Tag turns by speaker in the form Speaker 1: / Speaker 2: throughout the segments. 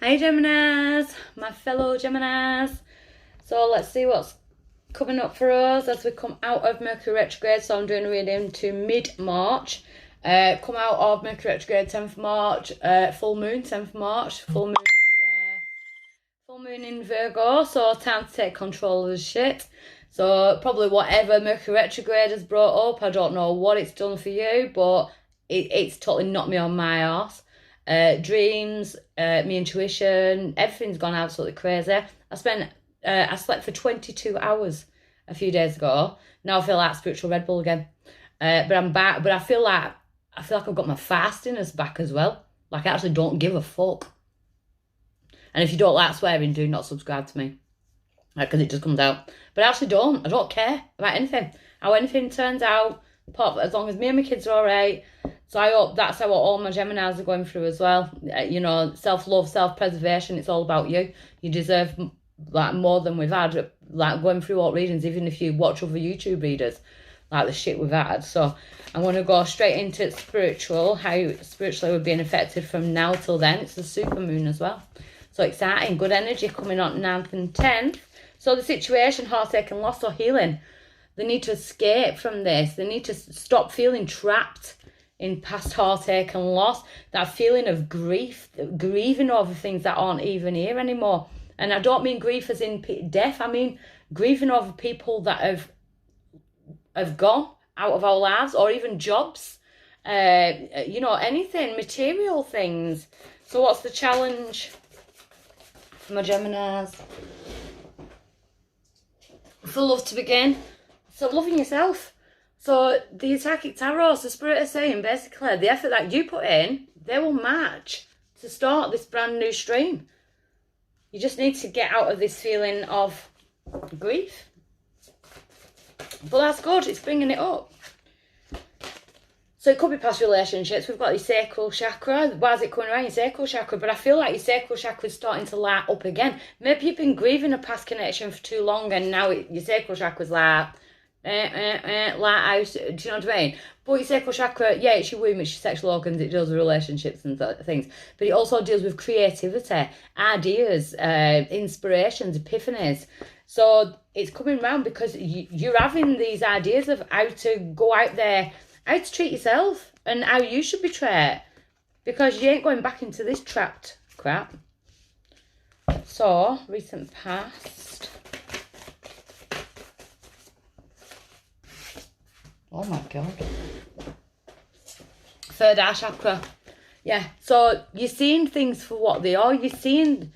Speaker 1: Hi Geminis, my fellow Geminis. So let's see what's coming up for us as we come out of Mercury retrograde. So I'm doing a reading to mid-March. Come out of Mercury retrograde 10th March, full moon 10th March, full moon in Virgo. So time to take control of the shit. So probably whatever Mercury retrograde has brought up, I don't know what it's done for you, but it's totally knocked me on my arse. Dreams, my intuition, everything's gone absolutely crazy. I slept for 22 hours a few days ago. Now I feel like spiritual Red Bull again. But I'm back. But I feel like I've got my fastiness back as well. Like I actually don't give a fuck. And if you don't like swearing, do not subscribe to me, because it just comes out. But I actually don't. I don't care about anything. How anything turns out, as long as me and my kids are alright. So I hope that's how all my Geminis are going through as well. You know, self-love, self-preservation, it's all about you. You deserve like more than we've had, like going through all readings, even if you watch other YouTube readers, like the shit we've had. So I'm going to go straight into spiritual, how spiritually we're being affected from now till then. It's the super moon as well. So exciting, good energy coming on 9th and 10th. So the situation, heartache and loss or healing. They need to escape from this. They need to stop feeling trapped in past heartache and loss. That feeling of grief, grieving over things that aren't even here anymore. And I don't mean grief as in death. I mean grieving over people that have gone out of our lives, or even jobs. You know, anything, material things. So what's the challenge for my Geminis? For love to begin. So loving yourself. So the Psychic Tarot, the Spirit is saying basically the effort that you put in, they will match to start this brand new stream. You just need to get out of this feeling of grief. But that's good, it's bringing it up. So it could be past relationships. We've got your sacral chakra. Why is it coming around your sacral chakra? But I feel like your sacral chakra is starting to light up again. Maybe you've been grieving a past connection for too long, and now your sacral chakra's like out. Do you know what I mean? But your sacral chakra, yeah, it's your womb, it's your sexual organs, it deals with relationships and things. But it also deals with creativity, ideas, inspirations, epiphanies. So it's coming around because you're having these ideas of how to go out there, how to treat yourself and how you should be treated, because you ain't going back into this trapped crap. So, recent past. Oh my God. Third eye chakra. Yeah, so you're seeing things for what they are. You're seeing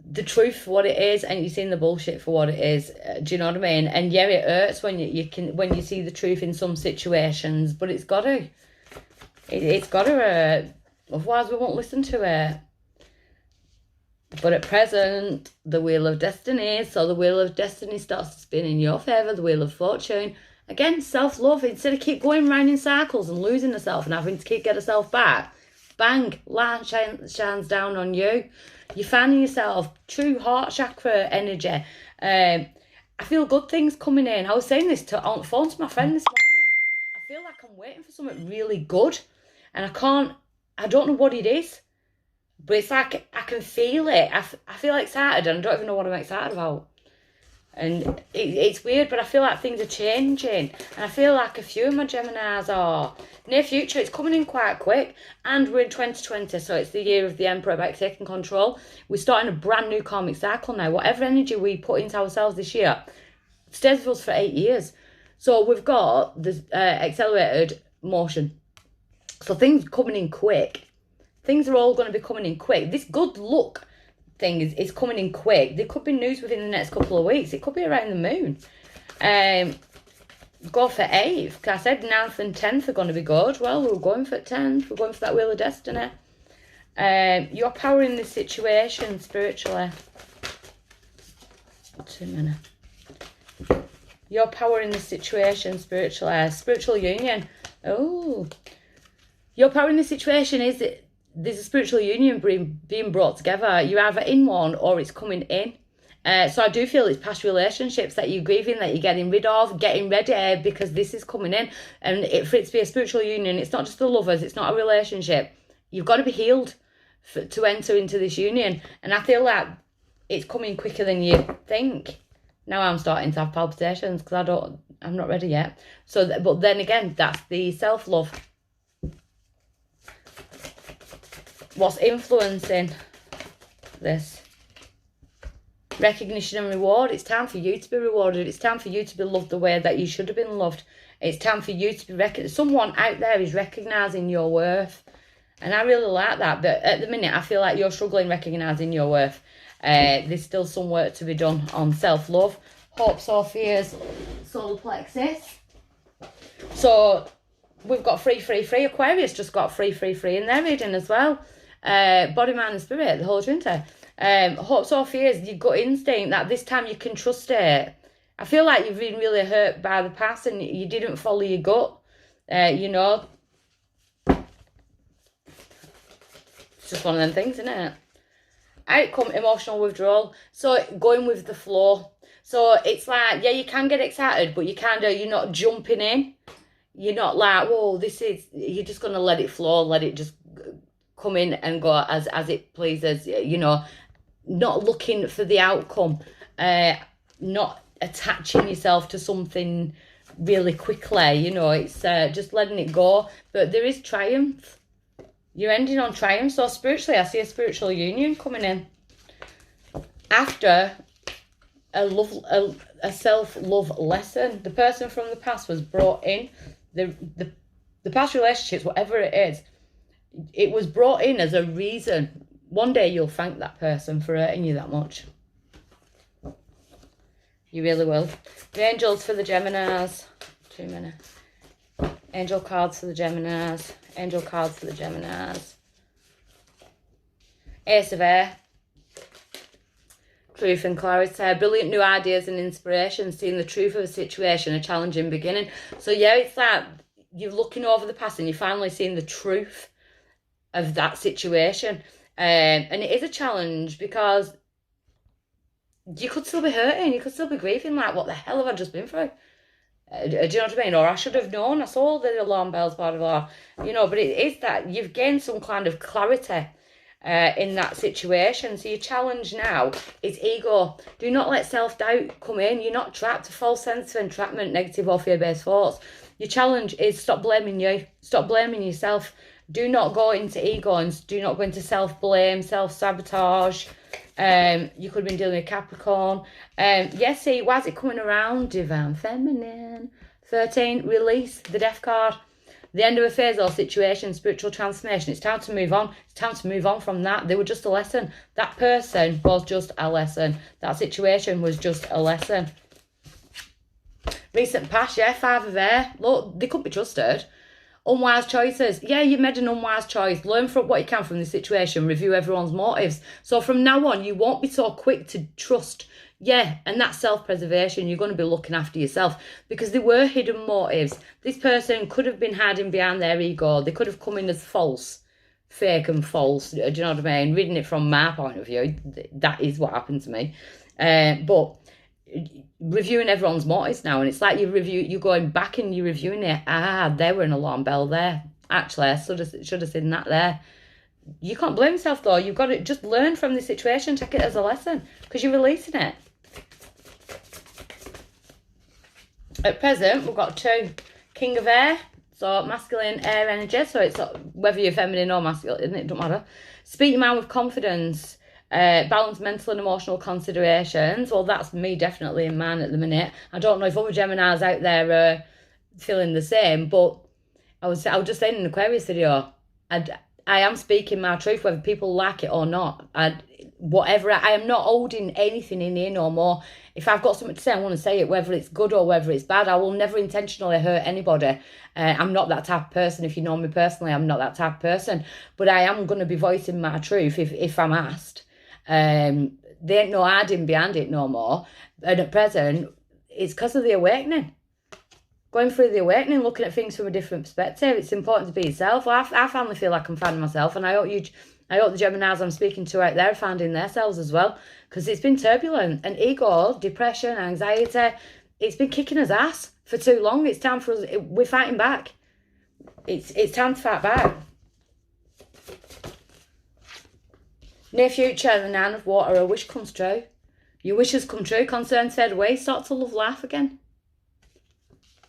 Speaker 1: the truth for what it is, and you're seeing the bullshit for what it is. Do you know what I mean? And yeah, it hurts when when you see the truth in some situations, but it's got to. It's got to. Otherwise, we won't listen to it. But at present, the Wheel of Destiny. So the Wheel of Destiny starts to spin in your favour. The Wheel of Fortune. Again, self-love. Instead of keep going round in circles and losing herself and having to keep get herself back, bang, light shines down on you. You're finding yourself true heart chakra energy. I feel good things coming in. I was saying this on the phone to my friend this morning. I feel like I'm waiting for something really good, and I don't know what it is, but it's like I can feel it. I feel excited, and I don't even know what I'm excited about. And it's weird, but I feel like things are changing. And I feel like a few of my Geminis are. Near future, it's coming in quite quick. And we're in 2020, so it's the year of the Emperor, back taking control. We're starting a brand new karmic cycle now. Whatever energy we put into ourselves this year stays with us for 8 years. So we've got the accelerated motion. So things coming in quick. Things are all going to be coming in quick. This good luck thing is coming in quick. There could be news within the next couple of weeks. It could be around the moon. Go for 8th, because I said 9th and 10th are going to be good. Well, we're going for 10th. We're going for that Wheel of Destiny. You're powering the situation spiritually. 2 minutes. You're powering the situation spiritually. Spiritual union. Oh, you're powering the situation. Is it? There's a spiritual union being brought together. You're either in one or it's coming in. So I do feel it's past relationships that you're grieving, that you're getting rid of, getting ready, because this is coming in. And for it to be a spiritual union, it's not just the lovers, it's not a relationship. You've got to be healed to enter into this union. And I feel like it's coming quicker than you think. Now I'm starting to have palpitations because I'm not ready yet. So, but then again, that's the self-love. What's influencing this? Recognition and reward. It's time for you to be rewarded. It's time for you to be loved the way that you should have been loved. It's time for you to be recognized. Someone out there is recognizing your worth. And I really like that. But at the minute, I feel like you're struggling recognizing your worth. There's still some work to be done on self-love. Hopes or fears, solar plexus. So we've got free. Aquarius just got free in their reading as well. Body, mind and spirit, the whole trinity. Hopes or fears, your gut instinct, that this time you can trust it. I feel like you've been really hurt by the past and you didn't follow your gut. You know, it's just one of them things, isn't it? Outcome, emotional withdrawal. So going with the flow. So it's like, yeah, you can get excited, but you're not jumping in. You're not like, whoa, you're just going to let it flow, let it just come in and go as it pleases, you know, not looking for the outcome, not attaching yourself to something really quickly, you know, it's just letting it go. But there is triumph. You're ending on triumph. So spiritually, I see a spiritual union coming in. After a self-love lesson, the person from the past was brought in. The past relationships, whatever it is, it was brought in as a reason. One day you'll thank that person for hurting you that much. You really will. The angels for the Geminis. 2 minutes. Angel cards for the Geminis. Angel cards for the Geminis. Ace of Air. Truth and clarity. Brilliant new ideas and inspiration. Seeing the truth of a situation. A challenging beginning. So yeah, it's like you're looking over the past and you're finally seeing the truth of that situation. And it is a challenge because you could still be hurting, you could still be grieving, like, what the hell have I just been through? Do you know what I mean? Or I should have known, I saw the alarm bells, blah, blah, blah. You know, but it is that you've gained some kind of clarity in that situation. So your challenge now is ego. Do not let self-doubt come in. You're not trapped. A false sense of entrapment, negative or fear-based thoughts. Your challenge is stop blaming you. Stop blaming yourself. Do not go into ego and do not go into self-blame, self-sabotage. You could have been dealing with Capricorn. Yes, see, why is it coming around? Divine Feminine. 13, release, the Death card. The end of a phase or situation, spiritual transformation. It's time to move on. It's time to move on from that. They were just a lesson. That person was just a lesson. That situation was just a lesson. Recent past, yeah, 5 of Air. Look, they couldn't be trusted. Unwise choices. Yeah, you made an unwise choice. Learn from what you can from the situation. Review everyone's motives. So from now on, you won't be so quick to trust. Yeah, and that's self-preservation. You're going to be looking after yourself because there were hidden motives. This person could have been hiding behind their ego. They could have come in as false, fake and false. Do you know what I mean? Reading it from my point of view, that is what happened to me. But reviewing everyone's motives now, and it's like you're going back and you're reviewing it. There were an alarm bell there. Actually, I should have seen that there. You can't blame yourself though. You've got to just learn from the situation, take it as a lesson because you're releasing it. At present, we've got 2. King of Air, so masculine air energy, so it's whether you're feminine or masculine, it doesn't matter. Speak your mind with confidence. Balance mental and emotional considerations. Well, that's me definitely in mine at the minute. I don't know if other Geminis out there are feeling the same, but I was just saying in the Aquarius video, I am speaking my truth, whether people like it or not. I am not holding anything in here no more. If I've got something to say, I want to say it, whether it's good or whether it's bad. I will never intentionally hurt anybody. I'm not that type of person. If you know me personally, I'm not that type of person. But I am going to be voicing my truth if I'm asked. There ain't no hiding behind it no more. And at present, it's because of the awakening. Going through the awakening, looking at things from a different perspective. It's important to be yourself. Well, I finally feel like I'm finding myself, and I hope the Geminis I'm speaking to out there are finding themselves as well, because it's been turbulent. And ego, depression, anxiety, it's been kicking us ass for too long. It's time for us. We're fighting back. It's time to fight back. Near future, the Nine of Water, a wish comes true. Your wishes come true, concerns fade away, start to love life again.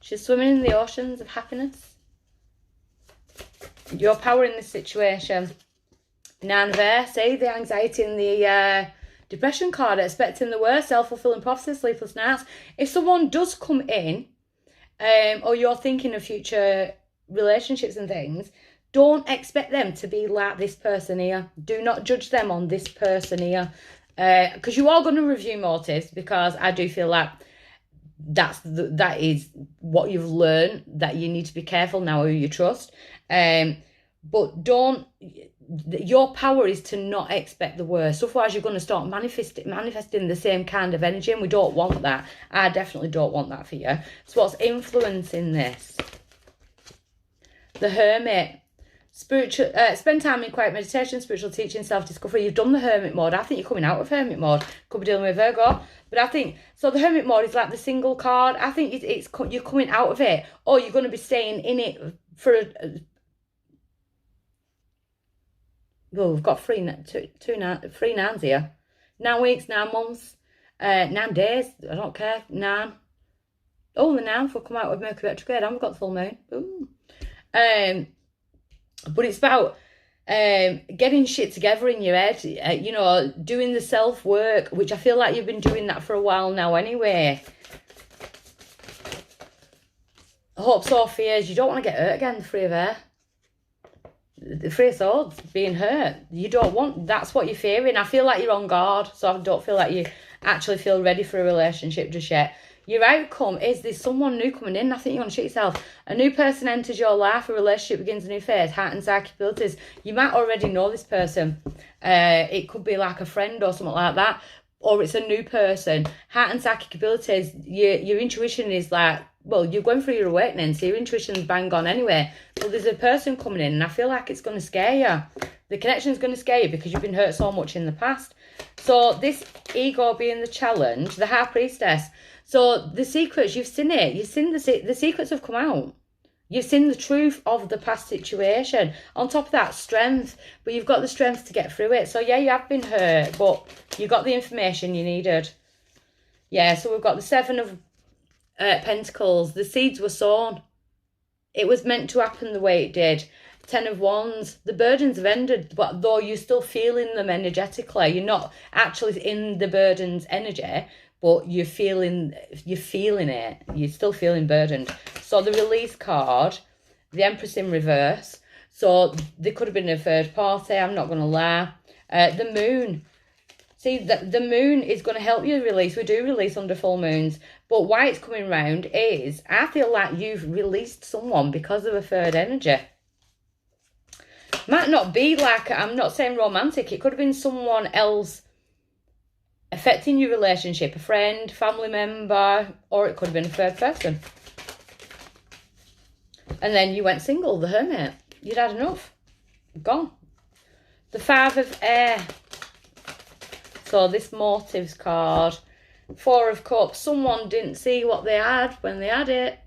Speaker 1: She's swimming in the oceans of happiness. Your power in this situation. Nine of Air, see the anxiety and the depression card, expecting the worst, self-fulfilling prophecy, sleepless nights. If someone does come in, or you're thinking of future relationships and things, don't expect them to be like this person here. Do not judge them on this person here. Because you are going to review motives, because I do feel like that is what you've learned, that you need to be careful now who you trust. But don't, your power is to not expect the worst. Otherwise, you're going to start manifesting the same kind of energy, and we don't want that. I definitely don't want that for you. So what's influencing this? The Hermit. Spiritual, spend time in quiet meditation, spiritual teaching, self-discovery. You've done the hermit mode. I think you're coming out of hermit mode. Could be dealing with Virgo. But I think, so the hermit mode is like the single card. I think you're coming out of it, or you're going to be staying in it for well, we've got three nines here. 9 weeks, 9 months, 9 days. I don't care. 9. Oh, the 9th will come out with Mercury retrograde, and we've got the full moon. Ooh. But it's about getting shit together in your head, you know, doing the self-work, which I feel like you've been doing that for a while now anyway. Hopes or fears, you don't want to get hurt again, the Three of Air. The Three of Swords, being hurt. You don't want, that's what you're fearing. I feel like you're on guard, so I don't feel like you actually feel ready for a relationship just yet. Your outcome is there's someone new coming in. I think you're going to shit yourself. A new person enters your life. A relationship begins a new phase. Heart and psychic abilities. You might already know this person. It could be like a friend or something like that. Or it's a new person. Heart and psychic abilities. Your intuition is like, well, you're going through your awakening, so your intuition's bang on anyway. But there's a person coming in, and I feel like it's going to scare you. The connection's going to scare you because you've been hurt so much in the past. So this ego being the challenge, the High Priestess. So the secrets, you've seen it. You've seen the secrets have come out. You've seen the truth of the past situation. On top of that, strength. But you've got the strength to get through it. So yeah, you have been hurt, but you got the information you needed. Yeah, so we've got the 7 of Pentacles. The seeds were sown. It was meant to happen the way it did. 10 of Wands. The burdens have ended, but though you're still feeling them energetically, you're not actually in the burdens energy, but you're feeling it. You're still feeling burdened. So the release card, the Empress in reverse. So there could have been a third party, I'm not going to lie. The moon. See, the moon is going to help you release. We do release under full moons. But why it's coming round is, I feel like you've released someone because of a third energy. Might not be like, I'm not saying romantic. It could have been someone else affecting your relationship. A friend, family member, or it could have been a third person. And then you went single, the Hermit. You'd had enough. Gone. The 5 of Air. So this motives card. 4 of Cups. Someone didn't see what they had when they had it.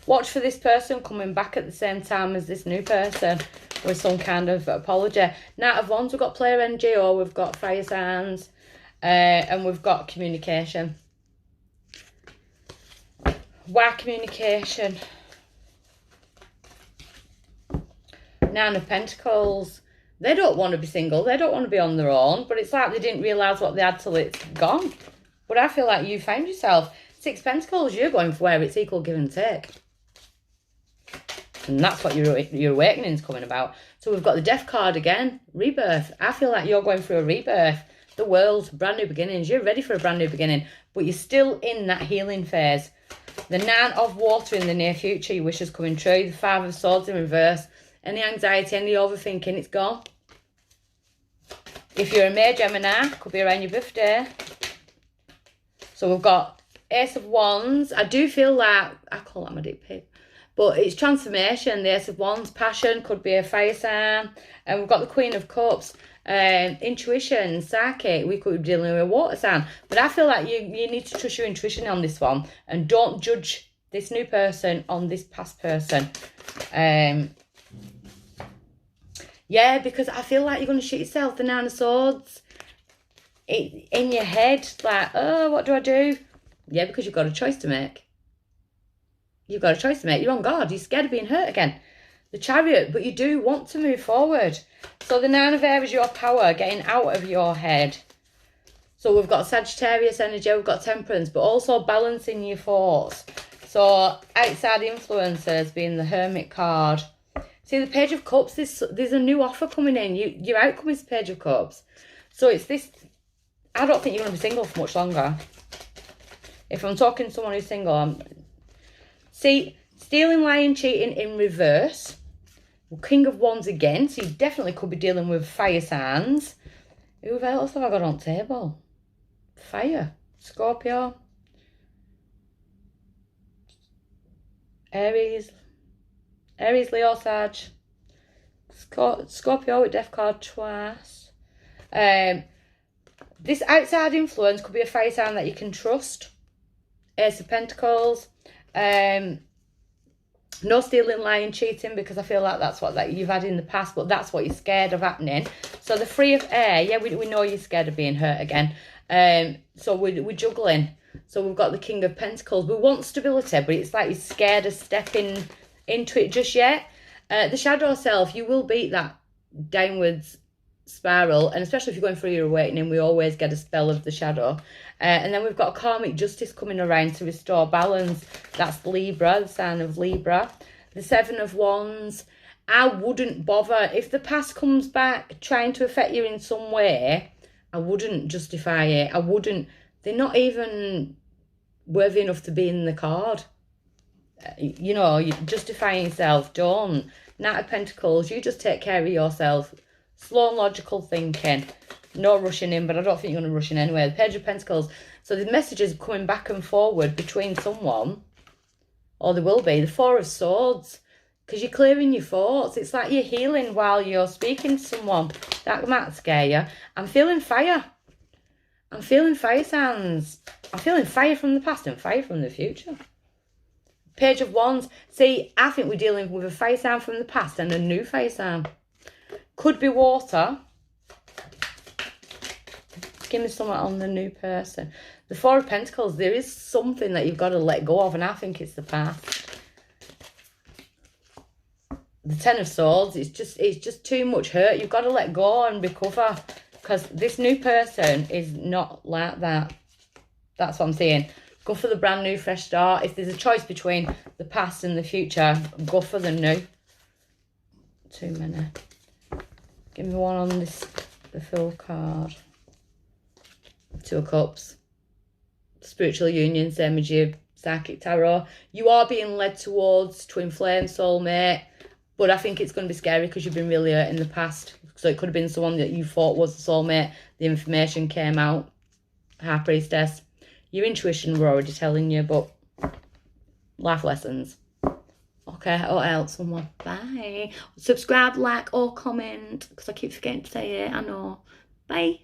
Speaker 1: Watch for this person coming back at the same time as this new person with some kind of apology. Knight of Wands, we've got player NGO, we've got fire signs, and we've got communication. Why communication? 9 of Pentacles. They don't want to be single. They don't want to be on their own. But it's like they didn't realise what they had till it's gone. But I feel like you found yourself. 6 Pentacles, you're going for where it's equal give and take. And that's what your awakening's coming about. So we've got the Death card again. Rebirth. I feel like you're going through a rebirth. The world, brand new beginnings. You're ready for a brand new beginning. But you're still in that healing phase. The 9 of Water in the near future. Your wishes coming true. The 5 of Swords in reverse. Any anxiety, any overthinking, it's gone. If you're a May Gemini, could be around your birthday. So we've got Ace of Wands. I do feel like, I call that my dick pic. But it's transformation. The Ace of Wands, passion, could be a fire sign. And we've got the Queen of Cups. Intuition, psychic. We could be dealing with a water sign. But I feel like you need to trust your intuition on this one. And don't judge this new person on this past person. Yeah, because I feel like you're going to shoot yourself. The Nine of Swords. In your head, like, oh, what do I do? Yeah, because you've got a choice to make. You've got a choice to make. You're on guard. You're scared of being hurt again. The Chariot, but you do want to move forward. So the Nine of Air is your power, getting out of your head. So we've got Sagittarius energy, we've got Temperance, but also balancing your thoughts. So outside influences being the Hermit card. See, the Page of Cups, there's a new offer coming in. Your outcome is the Page of Cups. So it's this, I don't think you're going to be single for much longer. If I'm talking to someone who's single, see, stealing, lying, cheating in reverse. King of Wands again, so you definitely could be dealing with fire signs. Who else have I got on table? Fire. Scorpio. Aries, Leo, Sag. Scorpio with death card twice. This outside influence could be a fire sign that you can trust. Ace of Pentacles. No stealing, lying, cheating, because I feel like that's what that you've had in the past, but that's what you're scared of happening. So the Three of Air, yeah, we know you're scared of being hurt again. So we're juggling. So we've got the King of Pentacles. We want stability, but it's like you're scared of stepping into it just yet. The shadow self, you will beat that downwards spiral, and especially if you're going through your awakening, we always get a spell of the shadow. And then we've got karmic justice coming around to restore balance. That's Libra, the sign of Libra. The Seven of Wands. I wouldn't bother. If the past comes back trying to affect you in some way, I wouldn't justify it. I wouldn't. They're not even worthy enough to be in the card. You know, you're justifying yourself. Don't. Knight of Pentacles, you just take care of yourself. Slow and logical thinking. No rushing in, but I don't think you're going to rush in anyway. The Page of Pentacles. So the messages coming back and forward between someone, or there will be. The Four of Swords. Because you're clearing your thoughts. It's like you're healing while you're speaking to someone. That might scare you. I'm feeling fire. I'm feeling fire signs. I'm feeling fire from the past and fire from the future. Page of Wands. See, I think we're dealing with a fire sign from the past and a new fire sign. Could be water. Give me something on the new person. The Four of Pentacles, there is something that you've got to let go of, and I think it's the past. The Ten of Swords, it's just too much hurt. You've got to let go and recover, because this new person is not like that. That's what I'm saying. Go for the brand new, fresh start. If there's a choice between the past and the future, go for the new. Too many. Give me one on this, the full card. Two of Cups. Spiritual union, same as your psychic tarot. You are being led towards twin flame, soulmate, but I think it's going to be scary because you've been really hurt in the past. So it could have been someone that you thought was the soulmate. The information came out. High Priestess. Your intuition were already telling you, but life lessons. Okay, I'll help someone. Bye. Subscribe, like, or comment, because I keep forgetting to say it. I know. Bye.